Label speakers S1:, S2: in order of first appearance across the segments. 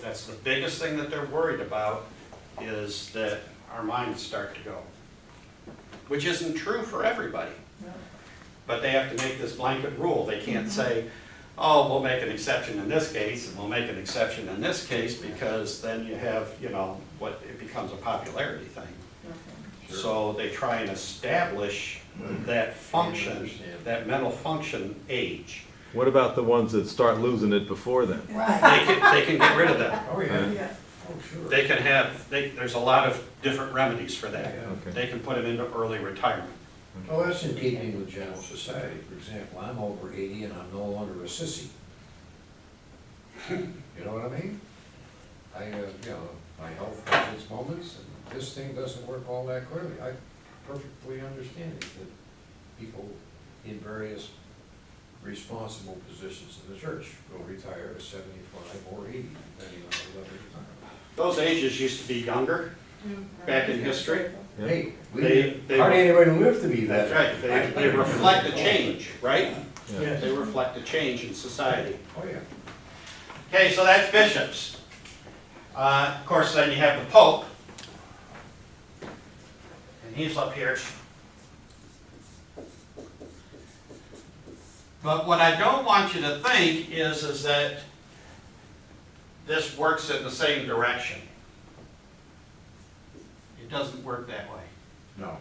S1: That's the biggest thing that they're worried about, is that our minds start to go. Which isn't true for everybody. But they have to make this blanket rule. They can't say, oh, we'll make an exception in this case, and we'll make an exception in this case, because then you have, you know, what it becomes a popularity thing.
S2: Sure.
S1: So they try and establish that function, that mental function age.
S3: What about the ones that start losing it before then?
S4: Right.
S1: They can get rid of them.
S2: Oh, yeah.
S4: Yeah.
S2: Oh, sure.
S1: They can have, there's a lot of different remedies for that.
S2: Yeah.
S3: Okay.
S1: They can put them into early retirement.
S2: Well, that's in keeping with general society. For example, I'm over 80 and I'm no longer a sissy. You know what I mean? I, you know, my health has its moments, and this thing doesn't work all that clearly. I perfectly understand it, that people in various responsible positions in the church will retire at 75 or 80, depending on the level of retirement.
S1: Those ages used to be younger back in history.
S3: Yeah.
S2: Hey,
S1: They-
S2: hardly anybody lived to be that.
S1: That's right, they reflect a change, right?
S3: Yeah.
S1: They reflect a change in society.
S2: Oh, yeah.
S1: Okay, so that's bishops. Of course, then you have the Pope. And he's up here. But what I don't want you to think is that this works in the same direction. It doesn't work that way.
S2: No.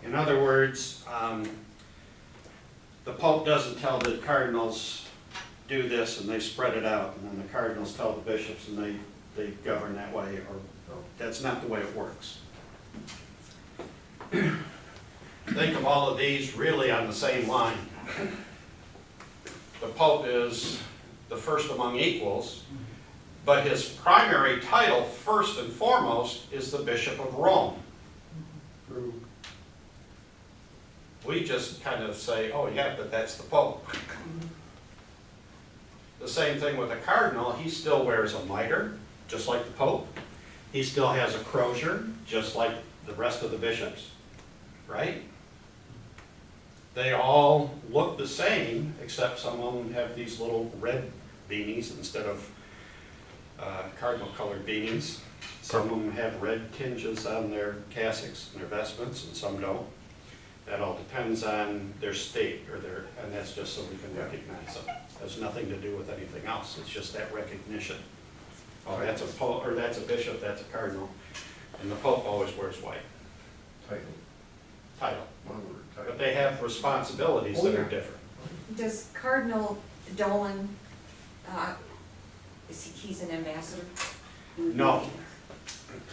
S1: In other words, the Pope doesn't tell the cardinals, do this, and they spread it out, and then the cardinals tell the bishops, and they govern that way, or that's not the way it works. Think of all of these really on the same line. The Pope is the first among equals, but his primary title, first and foremost, is the Bishop of Rome.
S2: True.
S1: We just kind of say, oh yeah, but that's the Pope. The same thing with a cardinal. He still wears a mitre, just like the Pope. He still has a crozier, just like the rest of the bishops, right? They all look the same, except some of them have these little red beanies instead of cardinal colored beanies. Some of them have red tinges on their cassocks and their vestments, and some don't. That all depends on their state, and that's just so we can recognize them. Has nothing to do with anything else. It's just that recognition. Oh, that's a pope, or that's a bishop, that's a cardinal, and the Pope always wears white. Title.
S2: One word, title.
S1: But they have responsibilities that are different.
S4: Does Cardinal Dolan, he's an ambassador?
S1: No.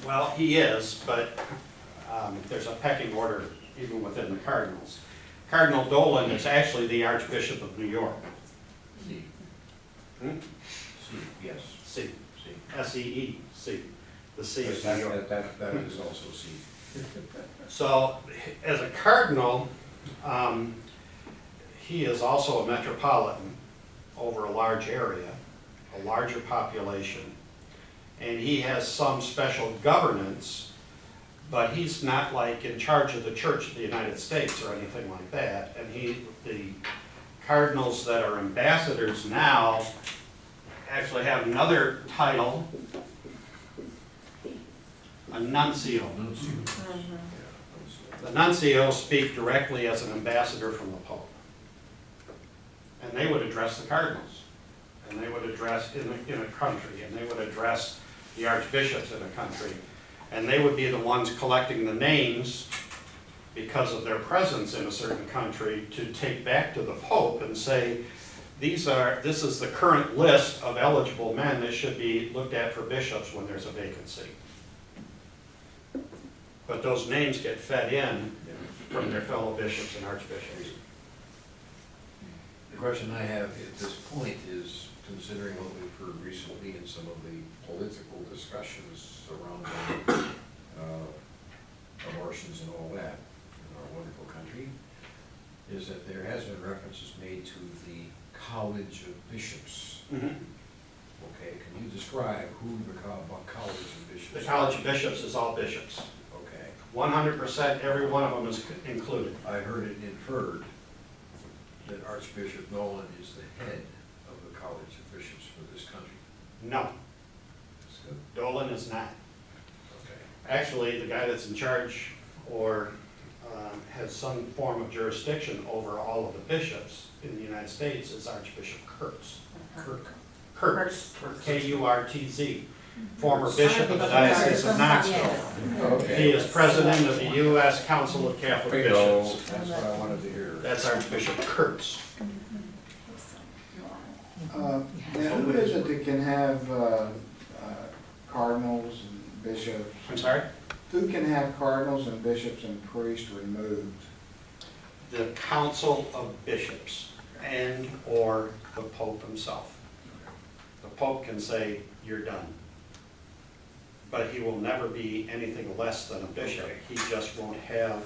S1: Well, he is, but there's a pecking order even within the cardinals. Cardinal Dolan is actually the Archbishop of New York.
S2: C.
S1: Hmm?
S2: C, yes.
S1: C.
S2: C.
S1: S-E-E-C. The C is
S2: That
S1: New York.
S2: that is also C.
S1: So, as a cardinal, he is also a metropolitan over a large area, a larger population, and he has some special governance, but he's not like in charge of the Church of the United States or anything like that. And the cardinals that are ambassadors now actually have another title, a nuncio. The nuncio speak directly as an ambassador from the Pope. And they would address the cardinals. And they would address in a country. And they would address the archbishops in a country. And they would be the ones collecting the names because of their presence in a certain country to take back to the Pope and say, this is the current list of eligible men that should be looked at for bishops when there's a vacancy. But those names get fed in from their fellow bishops and archbishops.
S2: The question I have at this point is, considering what we've heard recently in some of the political discussions surrounding abortions and all that in our wonderful country, is that there has been references made to the College of Bishops.
S1: Mm-hmm.
S2: Okay, can you describe who the College of Bishops?
S1: The College of Bishops is all bishops.
S2: Okay.
S1: 100%, every one of them is included.
S2: I heard it inferred that Archbishop Nolan is the head of the College of Bishops for this country.
S1: No,
S2: That's good.
S1: Dolan is not.
S2: Okay.
S1: Actually, the guy that's in charge or has some form of jurisdiction over all of the bishops in the United States is Archbishop Kurtz. Kurtz, K-U-R-T-Z, former bishop of the Diocese of Knoxville.
S2: Okay.
S1: He is president of the U.S. Council of Catholic
S2: Bingo.
S1: Bishops.
S2: That's what I wanted to hear.
S1: That's Archbishop Kurtz.
S5: Now, who is it that can have cardinals and bishops?
S1: I'm sorry?
S5: Who can have cardinals and bishops and priests removed?
S1: The Council of Bishops and/or the Pope himself. The Pope can say, you're done. But he will never be anything less than a bishop. He just won't have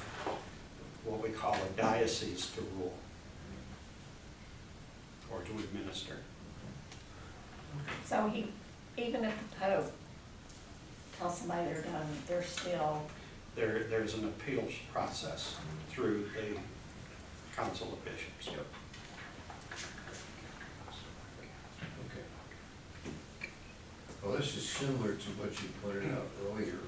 S1: what we call a diocese to rule or to administer.
S6: So even if the Pope tells somebody they're done, they're still,
S1: There's an appeals process through the Council of Bishops.
S2: Yep. Okay. Well, this is similar to what you pointed out earlier.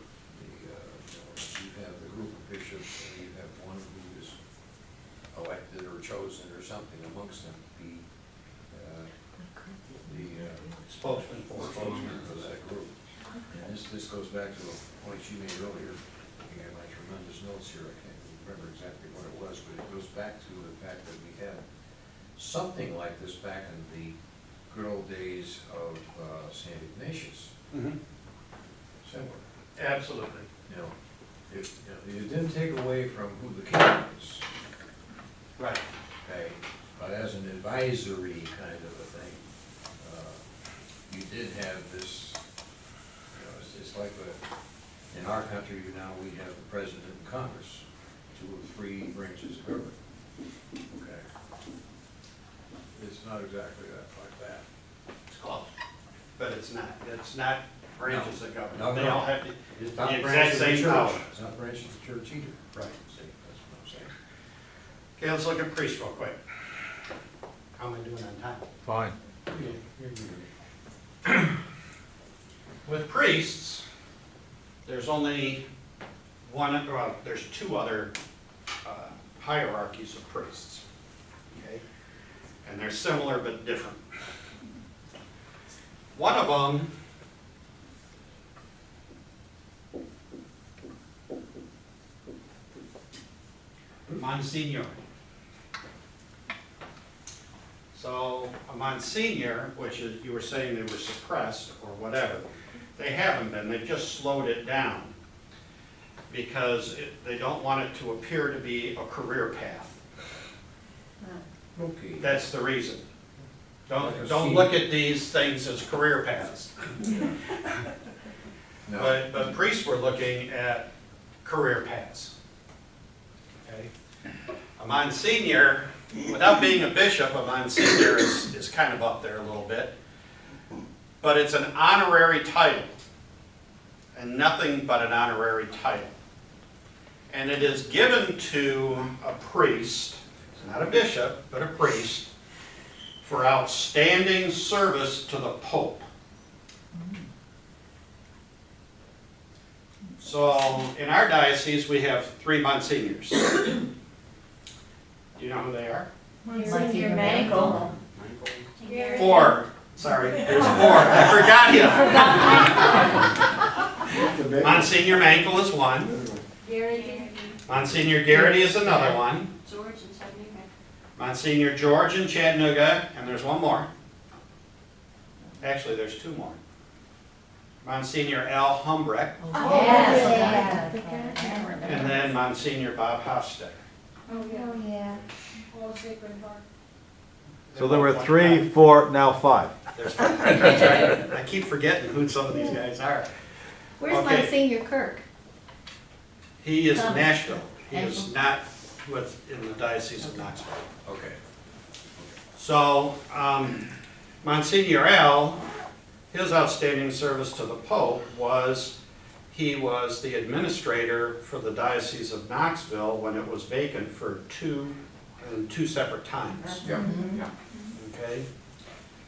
S2: You have the group of bishops, and you have one who is elected or chosen or something amongst them, the
S1: Spokesman for
S2: spokesman for that group. And this goes back to a point you made earlier, looking at my tremendous notes here, I can't remember exactly what it was, but it goes back to the fact that we had something like this back in the good old days of St. Ignatius.
S1: Mhm.
S2: Similar.
S1: Absolutely.
S2: You know, it didn't take away from who the king was,
S1: Right.
S2: okay, but as an advisory kind of a thing, you did have this, it's like in our country now we have the president and Congress, 2 or 3 branches of government. Okay. It's not exactly like that.
S1: It's close. But it's not. It's not branches of government.
S2: No,
S1: They
S2: no.
S1: all have the
S2: It's
S1: the
S2: not
S1: exact
S2: branch of the
S1: same
S2: church.
S1: power.
S2: It's not branch of the church either.
S1: Right.
S2: See, that's what I'm saying.
S1: Okay, let's look at priests real quick. How am I doing on time?
S3: Fine.
S1: With priests, there's only one, well, there's 2 other hierarchies of priests, okay? And they're similar but different. One of them Monsignor. So a Monsignor, which is, you were saying they were suppressed or whatever, they haven't been, they've just slowed it down because they don't want it to appear to be a career path.
S2: Okay.
S1: That's the reason.
S2: Like a
S1: Don't
S2: C.
S1: look at these things as career paths.
S2: No.
S1: But priests were looking at career paths. Okay? A Monsignor, without being a bishop, a Monsignor is kind of up there a little bit. But it's an honorary title. And nothing but an honorary title. And it is given to a priest, not a bishop, but a priest, for outstanding service to the Pope. So in our diocese, we have 3 Monsignors. Do you know who they are?
S6: Monsignor Mangle.
S1: 4. Sorry, there's 4. I forgot him. Monsignor Mankel is one. Monsignor Garrity is another one.
S7: George and Chattanooga.
S1: Monsignor George in Chattanooga, and there's one more. Actually, there's 2 more. Monsignor Al Humbrecht,
S6: Yes.
S1: and then Monsignor Bob Hofstetter.
S7: Oh, yeah.
S6: yeah.
S7: All Sacred Heart.
S3: So there were 3, 4, now 5.
S1: There's 5. That's right. I keep forgetting who some of these guys are.
S6: Where's
S1: Okay.
S6: Monsignor Kirk?
S1: He is in
S6: Thomas.
S1: Nashville. He is not in the Diocese of Knoxville.
S2: Okay.
S1: So, Monsignor Al, his outstanding service to the Pope was, he was the administrator for the Diocese of Knoxville when it was vacant for 2 separate times.
S2: Yeah, yeah.
S1: Okay?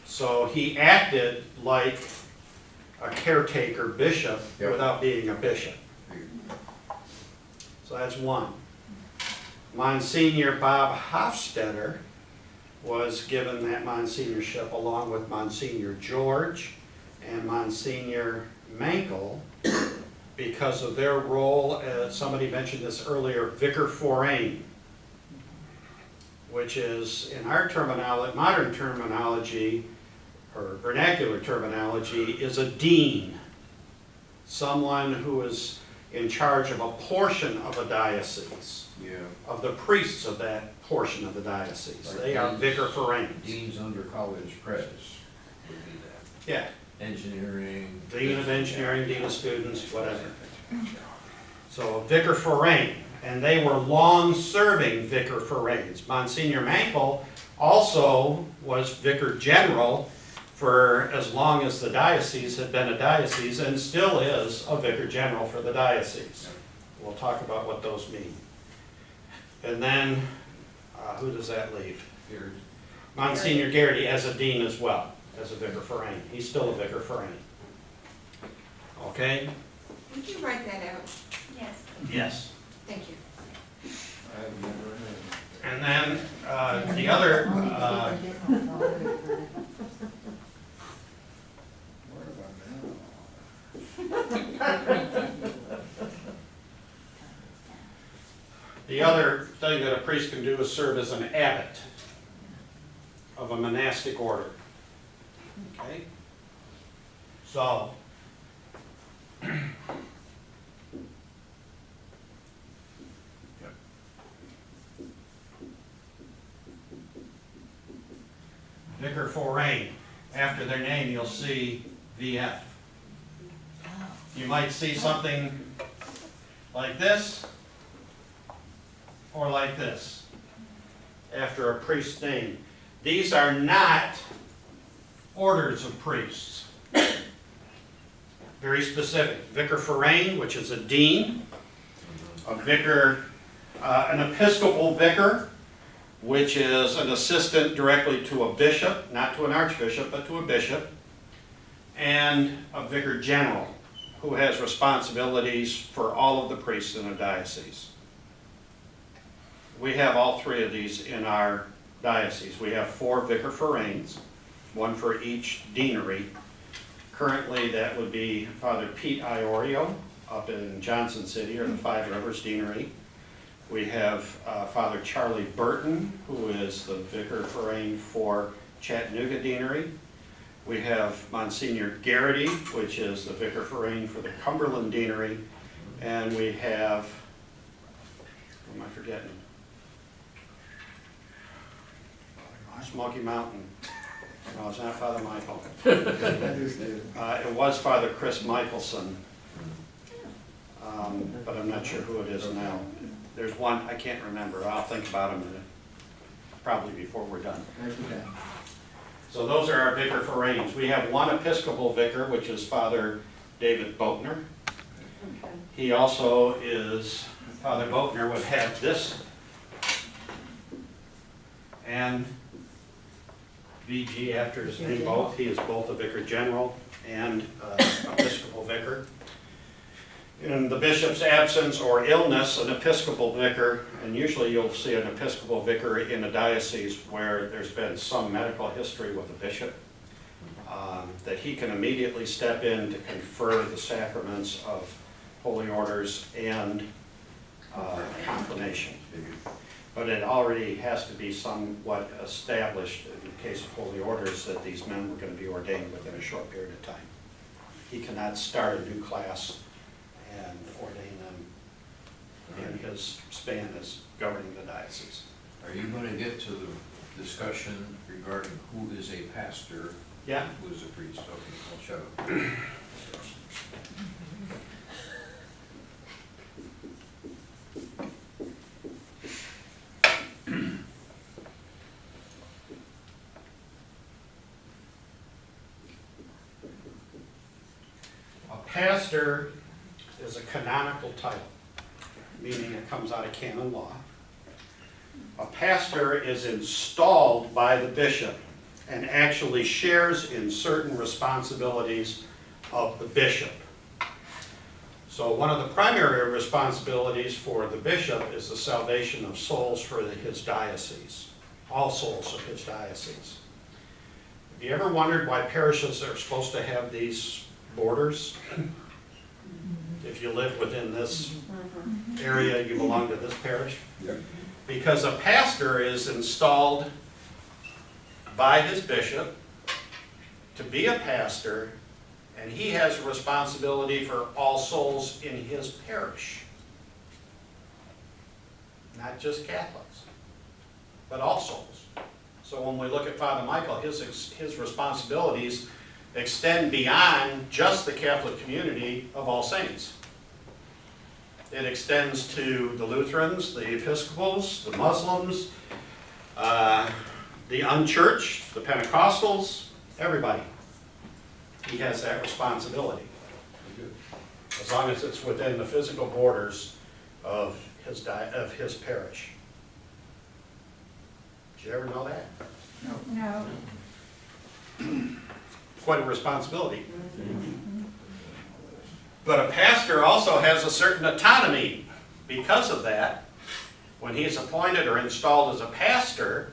S1: So he acted like a caretaker bishop
S2: Yep.
S1: without being a bishop. So that's one. Monsignor Bob Hofstetter was given that monsignorship along with Monsignor George and Monsignor Mankel because of their role as, somebody mentioned this earlier, vicar forain, which is, in our terminology, modern terminology, or vernacular terminology, is a dean. Someone who is in charge of a portion of a diocese,
S2: Yeah.
S1: of the priests of that portion of the diocese. They are vicar forains.
S2: Deans under college pres would be that.
S1: Yeah,
S2: Engineering.
S1: dean of engineering, dean of students, whatever. So vicar forain, and they were long-serving vicar forains. Monsignor Mankel also was vicar general for as long as the diocese had been a diocese, and still is a vicar general for the diocese. We'll talk about what those mean. And then, who does that leave?
S2: Here.
S1: Monsignor Garrity as a dean as well, as a vicar forain. He's still a vicar forain. Okay?
S4: Would you write that out?
S6: Yes.
S1: Yes.
S4: Thank you.
S5: I've never heard of it.
S1: And then, the other,
S5: Where have I been?
S1: the other thing that a priest can do is serve as an abbot of a monastic order. Okay? So, vicar forain. After their name, you'll see VF. You might see something like this, or like this, after a priest's name. These are not orders of priests. Very specific. Vicar forain, which is a dean, a vicar, an episcopal vicar, which is an assistant directly to a bishop, not to an archbishop, but to a bishop, and a vicar general, who has responsibilities for all of the priests in a diocese. We have all three of these in our diocese. We have 4 vicar forains, one for each deanery. Currently, that would be Father Pete Iorio up in Johnson City, or the Five Rivers Deanery. We have Father Charlie Burton, who is the vicar forain for Chattanooga Deanery. We have Monsignor Garrity, which is the vicar forain for the Cumberland Deanery. And we have, who am I forgetting? Smoky Mountain. No, it's not Father Michael.
S5: I just did.
S1: It was Father Chris Michelson, but I'm not sure who it is now. There's one, I can't remember. I'll think about him probably before we're done.
S5: Okay.
S1: So those are our vicar forains. We have one Episcopal vicar, which is Father David Boatner.
S6: Okay.
S1: He also is, Father Boatner would have this and VG after his name both. He is both a vicar general and Episcopal vicar. In the bishop's absence or illness, an Episcopal vicar, and usually you'll see an Episcopal vicar in a diocese where there's been some medical history with a bishop, that he can immediately step in to confer the sacraments of holy orders and confirmation. But it already has to be somewhat established in the case of holy orders that these men were going to be ordained within a short period of time. He cannot start a new class and ordain them in his span as governing the diocese.
S2: Are you going to get to the discussion regarding who is a pastor?
S1: Yeah?
S2: Who is a priest? Okay, I'll shut up.
S1: A pastor is a canonical title, meaning it comes out of canon law. A pastor is installed by the bishop and actually shares in certain responsibilities of the bishop. So one of the primary responsibilities for the bishop is the salvation of souls for his diocese, all souls of his diocese. Have you ever wondered why parishes are supposed to have these borders? If you live within this area, you belong to this parish?
S2: Yep.
S1: Because a pastor is installed by his bishop to be a pastor, and he has a responsibility for all souls in his parish. Not just Catholics, but all souls. So when we look at Father Michael, his responsibilities extend beyond just the Catholic community of All Saints. It extends to the Lutherans, the Episcopals, the Muslims, the unchurched, the Pentecostals, everybody. He has that responsibility, as long as it's within the physical borders of his parish. Did you ever know that?
S4: No.
S1: Quite a responsibility. But a pastor also has a certain autonomy. Because of that, when he's appointed or installed as a pastor,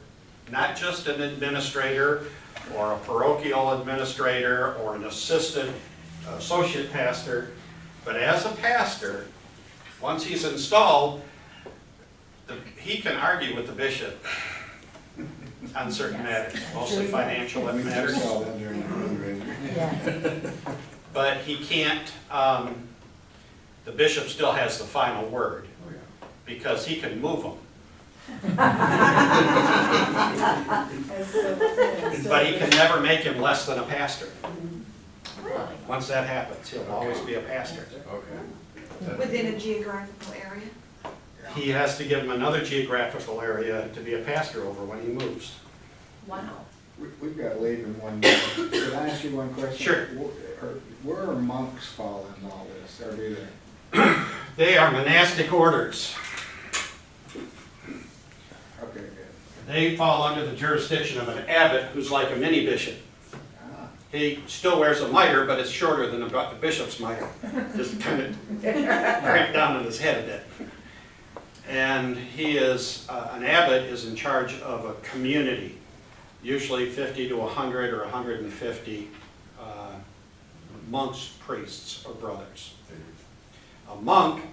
S1: not just an administrator or a parochial administrator or an associate pastor, but as a pastor, once he's installed, he can argue with the bishop on certain matters, mostly financial
S5: We
S1: matters.
S5: just saw that during the fundraiser.
S1: But he can't, the bishop still has the final word,
S2: Oh, yeah.
S1: because he can move them. But he can never make him less than a pastor. Once that happens, he'll always be a pastor.
S2: Okay.
S4: Within a geographical area?
S1: He has to give him another geographical area to be a pastor over when he moves.
S6: Wow.
S5: We've got to leave in 1 minute. Could I ask you one question?
S1: Sure.
S5: Where are monks fall in all this, or do they?
S1: They are monastic orders.
S5: Okay, good.
S1: They fall under the jurisdiction of an abbot who's like a mini bishop.
S5: Ah,
S1: He still wears a mitre, but it's shorter than a bishop's mitre. Just kind of cramped down on his head a bit. And he is, an abbot is in charge of a community, usually 50 to 100 or 150 monks, priests, or brothers. A monk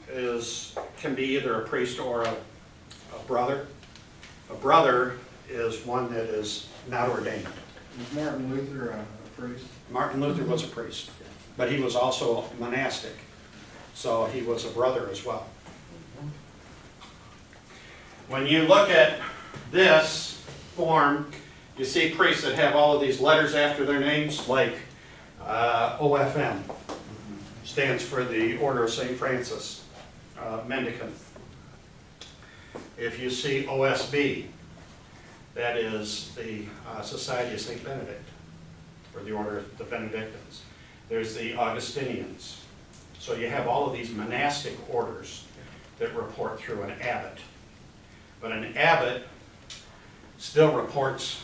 S1: can be either a priest or a brother. A brother is one that is not ordained.
S5: was Martin Luther a priest?
S1: Martin Luther was a priest, but he was also monastic, so he was a brother as well. When you look at this form, you see priests that have all of these letters after their names, like OFM, stands for the Order of St. Francis, Mendicant. If you see OSB, that is the Society of St. Benedict, or the Order of the Benedictines. There's the Augustinians. So you have all of these monastic orders that report through an abbot. But an abbot still reports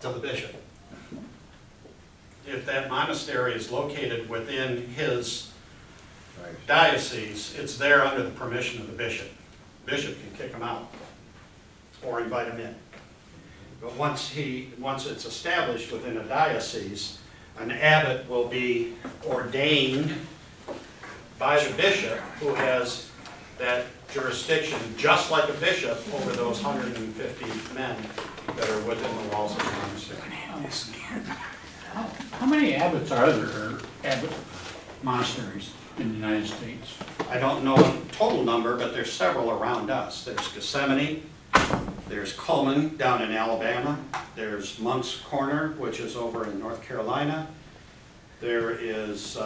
S1: to the bishop. If that monastery is located within his
S2: Right.
S1: diocese, it's there under the permission of the bishop. Bishop can kick him out or invite him in. But once it's established within a diocese, an abbot will be ordained by the bishop, who has that jurisdiction, just like a bishop, over those 150 men that are within the walls of the monastery.
S8: How many abbots are there, or abbot monasteries in the United States?
S1: I don't know the total number, but there's several around us. There's Gethsemane, there's Coleman down in Alabama, there's Monk's Corner, which is over in North Carolina. There is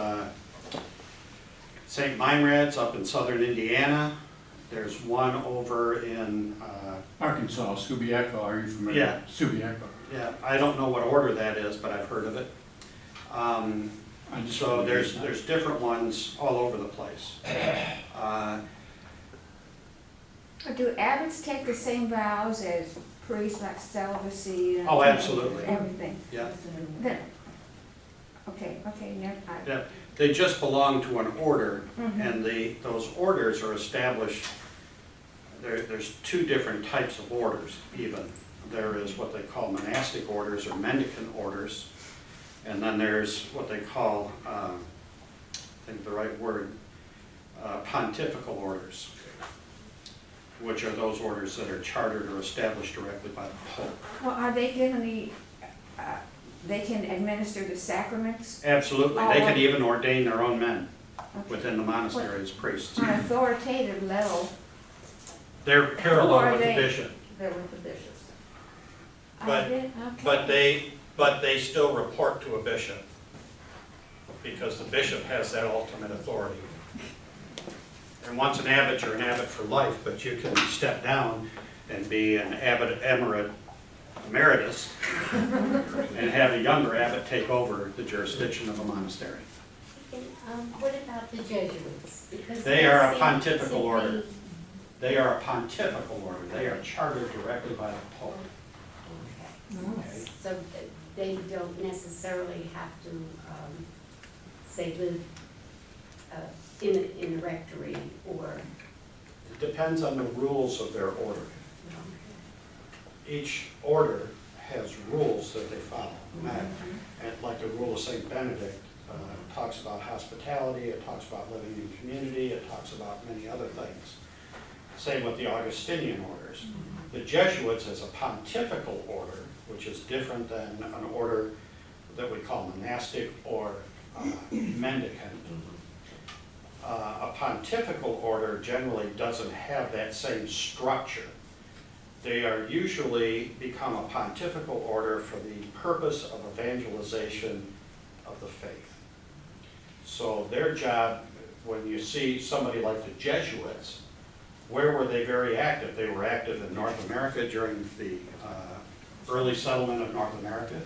S1: St. Meinrad's up in southern Indiana. There's one over in,
S8: Arkansas, Subiaco, are you familiar?
S1: Yeah.
S8: Subiaco.
S1: yeah, I don't know what order that is, but I've heard of it. So there's different ones all over the place.
S4: Do abbots take the same vows as priests, like celibacy and.
S1: Oh, absolutely.
S4: Everything.
S1: Yeah.
S4: Then, okay,
S1: Yeah, they just belong to an order,
S4: Mhm.
S1: and those orders are established, there's two different types of orders even. There is what they call monastic orders or mendicant orders, and then there's what they call, I think the right word, pontifical orders, which are those orders that are chartered or established directly by the Pope.
S4: well, are they given they can administer the sacraments
S1: Absolutely, they
S4: Oh.
S1: can even ordain their own men
S4: Okay.
S1: within the monastery as priests.
S4: on authoritative level?
S1: They're
S4: Or
S1: parallel
S4: are
S1: with the
S4: they-
S1: bishop,
S4: They're with the bishops.
S1: But-
S4: Okay.
S1: but they still report to a bishop, because the bishop has that ultimate authority. And once an abbot, you're an abbot for life, but you can step down and be an abbot emeritus and have a younger abbot take over the jurisdiction of a monastery.
S6: What about the Jesuits? Because
S1: They are a
S6: seem
S1: pontifical
S6: to
S1: order.
S6: be-
S1: They are a pontifical order, they are chartered directly by the Pope. Okay.
S9: So they don't necessarily have to, say, live in a rectory or,
S1: It depends on the rules of their order. Each order has rules that they follow. And like the rule of St. Benedict talks about hospitality, it talks about living in community, it talks about many other things. Same with the Augustinian orders. The Jesuits is a pontifical order, which is different than an order that we call monastic or mendicant. A pontifical order generally doesn't have that same structure. They are usually become a pontifical order for the purpose of evangelization of the faith. So their job, when you see somebody like the Jesuits, where were they very active? They were active in North America during the early settlement of North America.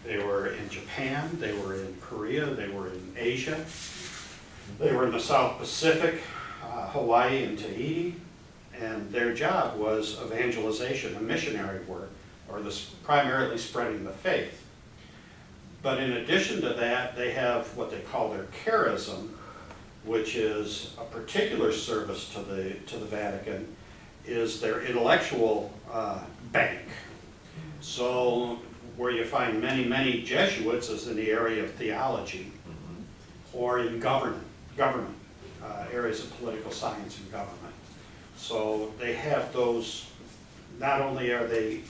S1: They were in Japan, they were in Korea, they were in Asia. They were in the South Pacific, Hawaii and Tahiti, and their job was evangelization and missionary work, or primarily spreading the faith. But in addition to that, they have what they call their charism, which is a particular service to the Vatican, is their intellectual bank. So where you find many Jesuits is in the area of theology or in government, areas of political science and government. So they have those, not only are they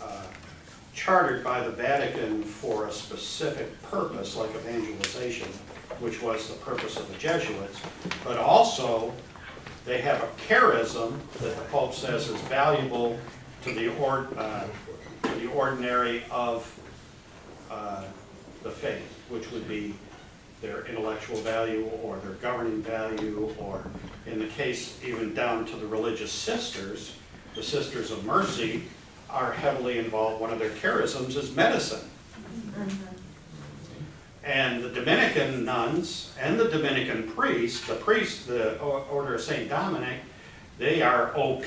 S1: chartered by the Vatican for a specific purpose like evangelization, which was the purpose of the Jesuits, but also they have a charism that the Pope says is valuable to the ordinary of the faith, which would be their intellectual value or their governing value, or in the case even down to the religious sisters, the Sisters of Mercy are heavily involved. One of their charisms is medicine. And the Dominican nuns and the Dominican priests, the Order of St. Dominic, they are OP,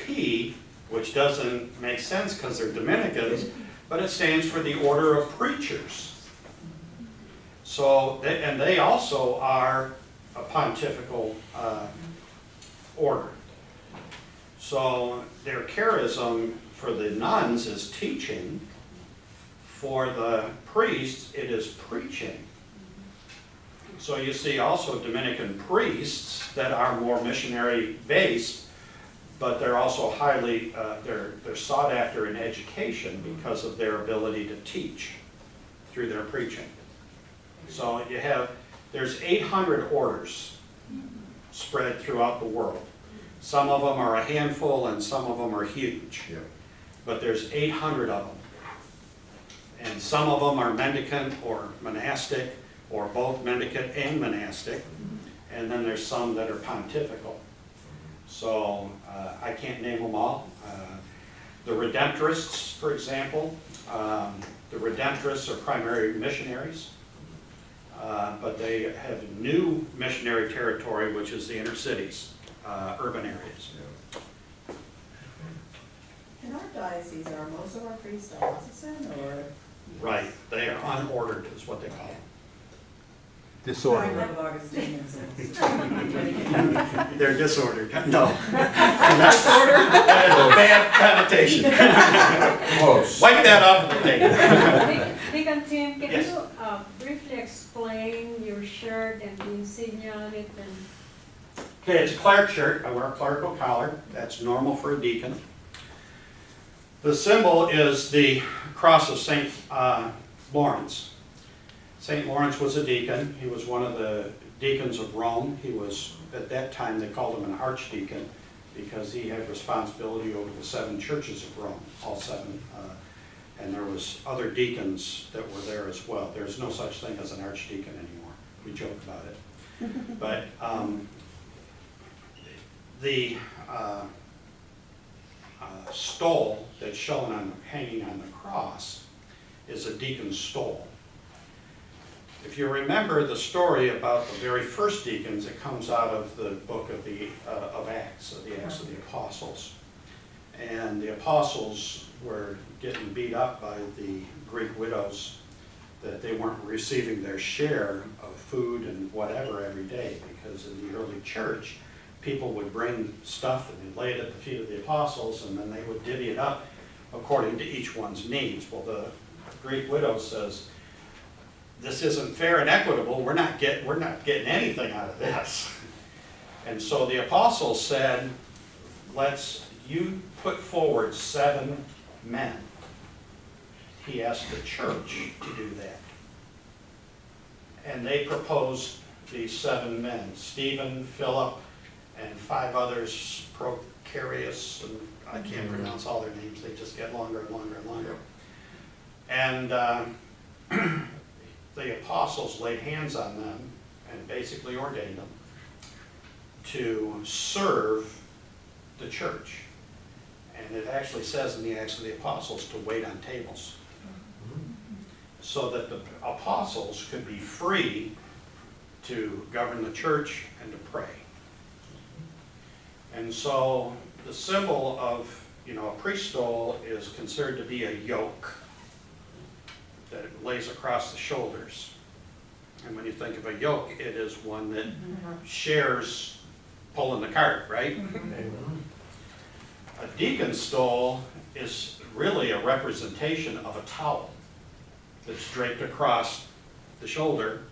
S1: which doesn't make sense because they're Dominicans, but it stands for the Order of Preachers. So, and they also are a pontifical order. So their charism for the nuns is teaching. For the priests, it is preaching. So you see also Dominican priests that are more missionary based, but they're also highly, they're sought after in education because of their ability to teach through their preaching. So you have, there's 800 orders spread throughout the world. Some of them are a handful and some of them are huge.
S2: Yeah.
S1: But there's 800 of them. And some of them are mendicant or monastic, or both mendicant and monastic. And then there's some that are pontifical. So I can't name them all. The Redemptorists, for example, the Redemptorists are primary missionaries. But they have new missionary territory, which is the inner cities, urban areas.
S10: In our diocese, are most of our priests diocesan or?
S1: Right, they are unordered is what they call them.
S10: I
S3: Disorder.
S10: love Augustinians.
S1: They're disordered, no. That is a bad connotation.
S2: Close.
S1: Wipe that off the tape.
S7: Deacon Tim, can
S1: Yes.
S7: you briefly explain your shirt and the insignia on it and
S1: Okay, it's a cleric shirt, I wear a clerical collar, that's normal for a deacon. The symbol is the cross of St. Lawrence. St. Lawrence was a deacon, he was one of the deacons of Rome. He was, at that time, they called him an archdeacon because he had responsibility over the 7 churches of Rome, all 7. And there was other deacons that were there as well. There's no such thing as an archdeacon anymore. We joke about it. But the stole that's shown hanging on the cross is a deacon's stole. If you remember the story about the very first deacons, it comes out of the book of the Acts, of the Acts of the Apostles. And the apostles were getting beat up by the Greek widows that they weren't receiving their share of food and whatever every day, because in the early church, people would bring stuff and they'd lay it at the feet of the apostles, and then they would divvy it up according to each one's needs. Well, the Greek widow says, this isn't fair and equitable, we're not getting anything out of this. And so the apostles said, you put forward 7 men. He asked the church to do that. And they proposed these 7 men, Stephen, Philip, and 5 others, Procarius, and I can't pronounce all their names, they just get longer and longer and longer. And the apostles laid hands on them and basically ordained them to serve the church. And it actually says in the Acts of the Apostles to wait on tables, so that the apostles could be free to govern the church and to pray. And so the symbol of, a priest stole is considered to be a yoke that lays across the shoulders. And when you think of a yoke, it is one that shares pulling the cart, right? A deacon's stole is really a representation of a towel that's draped across the shoulder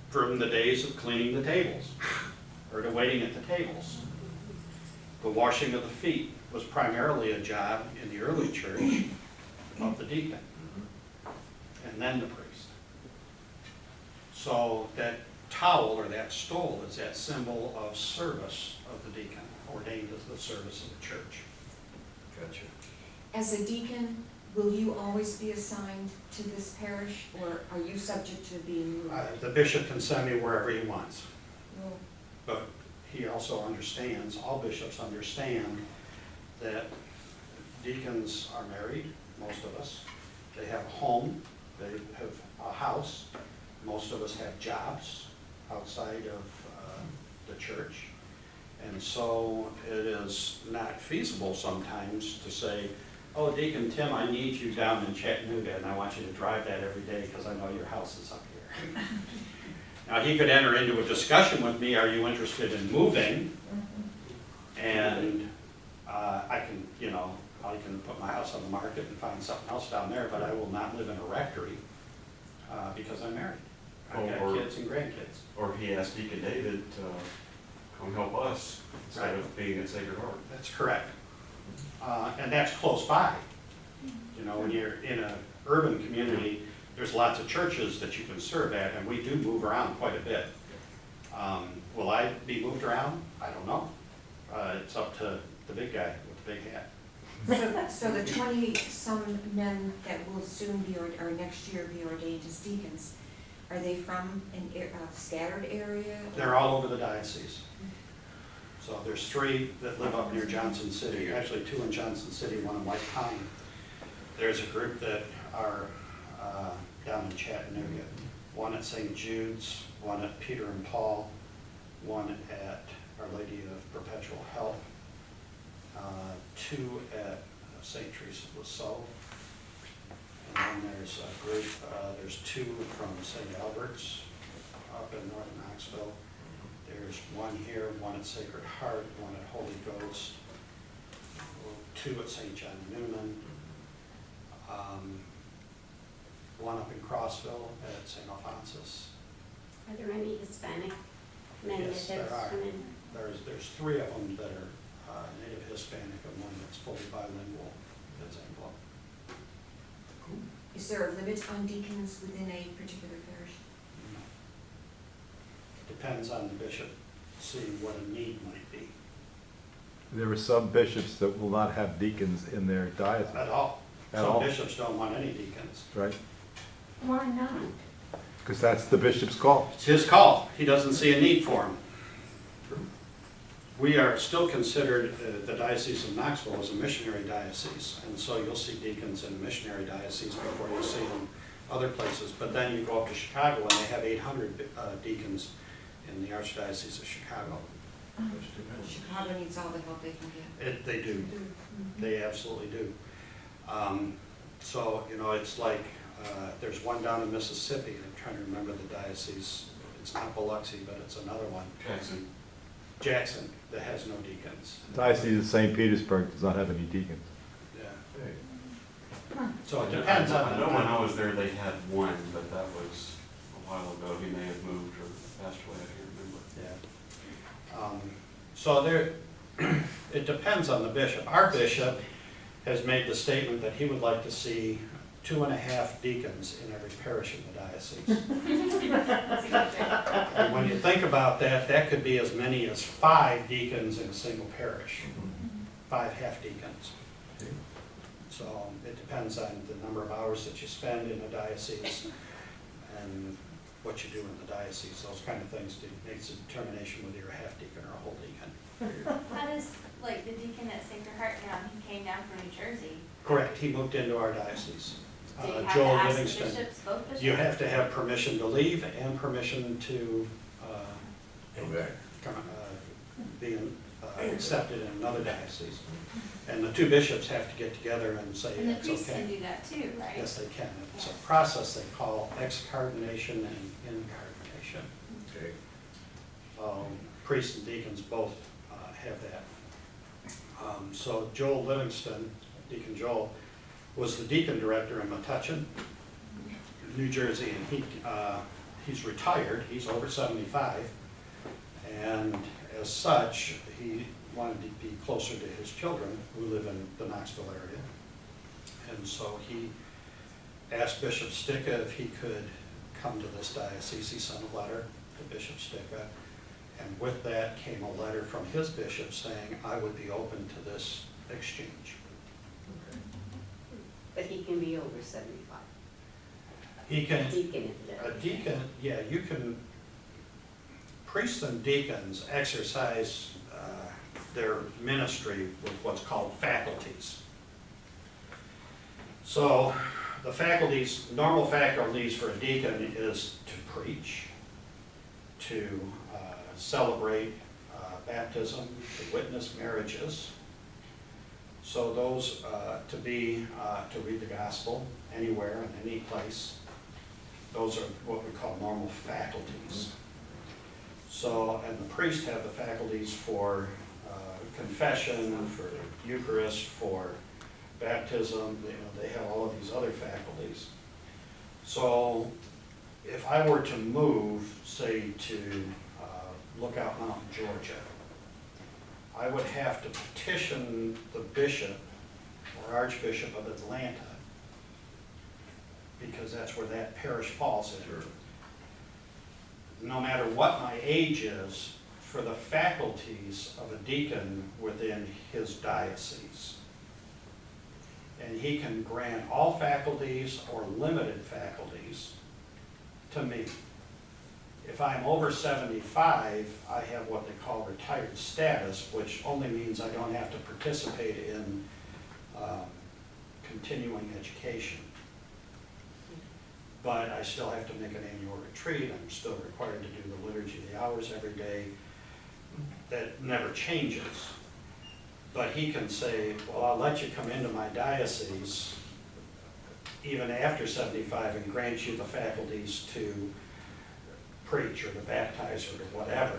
S1: from the days of cleaning the tables or to waiting at the tables. The washing of the feet was primarily a job in the early church of the deacon and then the priest. So that towel or that stole is that symbol of service of the deacon, ordained as the service of the church.
S2: Gotcha.
S4: As a deacon, will you always be assigned to this parish, or are you subject to being moved?
S1: The bishop can send me wherever he wants,
S4: Well,
S1: but he also understands, all bishops understand, that deacons are married, most of us. They have a home, they have a house. Most of us have jobs outside of the church. And so it is not feasible sometimes to say, oh, Deacon Tim, I need you down in Chattanooga, and I want you to drive that every day because I know your house is up here. Now, he could enter into a discussion with me, are you interested in moving? And I can put my house on the market and find something else down there, but I will not live in a rectory because I'm married. I've got kids and grandkids.
S11: Or he asked Deacon David to come help us instead of being at Sacred Heart.
S1: That's correct. And that's close by. When you're in an urban community, there's lots of churches that you can serve at, and we do move around quite a bit. Will I be moved around? I don't know. It's up to the big guy with the big hat.
S4: So the 20-some men that will soon be, or next year be ordained as deacons, are they from a scattered area?
S1: They're all over the diocese. So there's 3 that live up near Johnson City, actually 2 in Johnson City, 1 in White Pine. There's a group that are down in Chattanooga, 1 at St. Jude's, 1 at Peter and Paul, 1 at Our Lady of Perpetual Help, 2 at St. Teresa of Lisieux. And then there's a group, there's two from St. Albert's up in North Knoxville. There's one here, one at Sacred Heart, one at Holy Ghost, two at St. John Newman, one up in Crossville at St. Alphonsus.
S9: Are there any Hispanic men that
S1: Yes, there
S9: have
S1: are.
S9: come in?
S1: There's three of them that are native Hispanic and one that's fully bilingual, that's Anglo.
S4: Is there a limit on deacons within a particular parish?
S1: Depends on the bishop, seeing what a need might be.
S3: There are some bishops that will not have deacons in their diocese,
S1: At all.
S3: At
S1: Some
S3: all.
S1: bishops don't want any deacons.
S3: right?
S6: Why not?
S3: Because that's the bishop's call.
S1: It's his call. He doesn't see a need for them. We are still considered, the Diocese of Knoxville is a missionary diocese, and so you'll see deacons in a missionary diocese before you see them other places. But then you go up to Chicago and they have 800 deacons in the Archdiocese of Chicago.
S4: Chicago needs all the help they can get.
S1: They do. They absolutely do. So, you know, it's like, there's one down in Mississippi, I'm trying to remember the diocese. It's not Biloxi, but it's another one. Jackson, that has no deacons.
S3: Diocese of St. Petersburg does not have any deacons.
S1: Yeah. So it depends on.
S11: I know when I was there, they had one, but that was a while ago. He may have moved or passed away, I can't remember.
S1: Yeah. So there, it depends on the bishop. Our bishop has made the statement that he would like to see 2.5 deacons in every parish in the diocese. And when you think about that, that could be as many as 5 deacons in a single parish, 5 half-deacons. So it depends on the number of hours that you spend in the diocese and what you do in the diocese. Those kind of things makes a determination whether you're a half-deacon or a whole deacon.
S12: How does, like, the deacon at Sacred Heart now, he came down from New Jersey.
S1: Correct, he moved into our diocese.
S12: Do you have to
S1: Joel
S12: ask the
S1: Livingston.
S12: bishops, both bishops?
S1: You have to have permission to leave and permission to be accepted in another diocese. And the 2 bishops have to get together and say
S12: And the
S1: it's
S12: priests can
S1: okay.
S12: do that too, right?
S1: Yes, they can. It's a process they call excardination and incardination.
S2: Okay.
S1: Priests and deacons both have that. So Joel Livingston, Deacon Joel, was the deacon director in Metuchen, New Jersey, and he's retired. He's over 75, and as such, he wanted to be closer to his children who live in the Knoxville area, and so he asked Bishop Sticka if he could come to this diocese. He sent a letter to Bishop Sticka, and with that came a letter from his bishop saying, I would be open to this exchange.
S9: But he can be over 75.
S1: He can,
S9: Deacon.
S1: a deacon, yeah, you can, priests and deacons exercise their ministry with what's called faculties. So the faculties, normal faculties for a deacon is to preach, to celebrate baptism, to witness marriages. So those to read the gospel anywhere in any place. Those are what we call normal faculties. So, and the priests have the faculties for confession, for Eucharist, for baptism. They have all of these other faculties. So if I were to move, say, to Lookout Mountain, Georgia, I would have to petition the bishop or archbishop of Atlanta, because that's where that parish falls in. No matter what my age is, for the faculties of a deacon within his diocese. And he can grant all faculties or limited faculties to me. If I'm over 75, I have what they call retired status, which only means I don't have to participate in continuing education. But I still have to make an annual retreat. I'm still required to do the liturgy of the hours every day. That never changes. But he can say, well, I'll let you come into my diocese even after 75 and grant you the faculties to preach or to baptize or to whatever.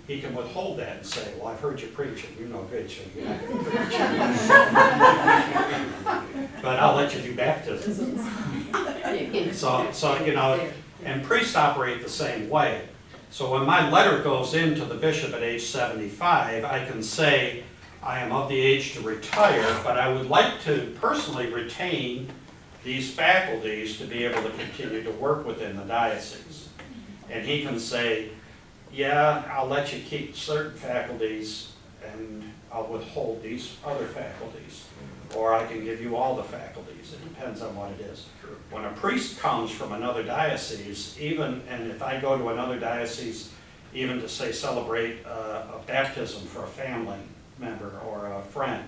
S1: He can withhold that and say, well, I've heard you preach and you're no good, so you're not going to preach. But I'll let you do baptism. So, you know, and priests operate the same way. So when my letter goes into the bishop at age 75, I can say, I am of the age to retire, but I would like to personally retain these faculties to be able to continue to work within the diocese. And he can say, yeah, I'll let you keep certain faculties and I'll withhold these other faculties. Or I can give you all the faculties. It depends on what it is. When a priest comes from another diocese, even, and if I go to another diocese, even to say celebrate a baptism for a family member or a friend,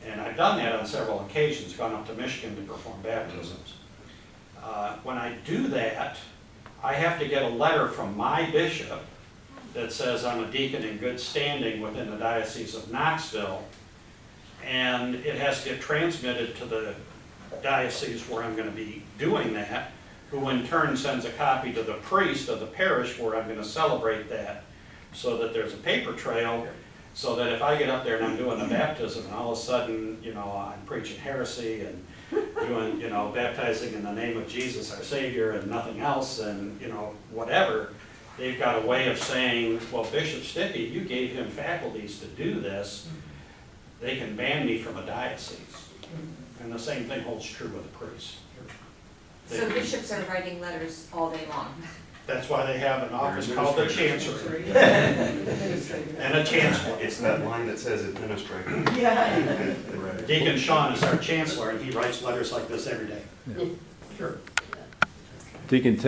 S1: and I've done that on several occasions, gone up to Michigan to perform baptisms. When I do that, I have to get a letter from my bishop that says I'm a deacon in good standing within the Diocese of Knoxville, and it has to get transmitted to the diocese where I'm going to be doing that, who in turn sends a copy to the priest of the parish where I'm going to celebrate that, so that there's a paper trail, so that if I get up there and I'm doing the baptism and all of a sudden, you know, I'm preaching heresy and doing, you know, baptizing in the name of Jesus our Savior and nothing else and, you know, whatever, they've got a way of saying, well, Bishop Stippy, you gave him faculties to do this. They can ban me from a diocese. And the same thing holds true with a priest.
S4: So bishops are writing letters all day long.
S1: That's why they have an office called the chancery. And a chancellor.
S11: It's that line that says administrator.
S10: Yeah.
S1: Deacon Sean is our chancellor, and he writes letters like this every day.
S3: Deacon Tim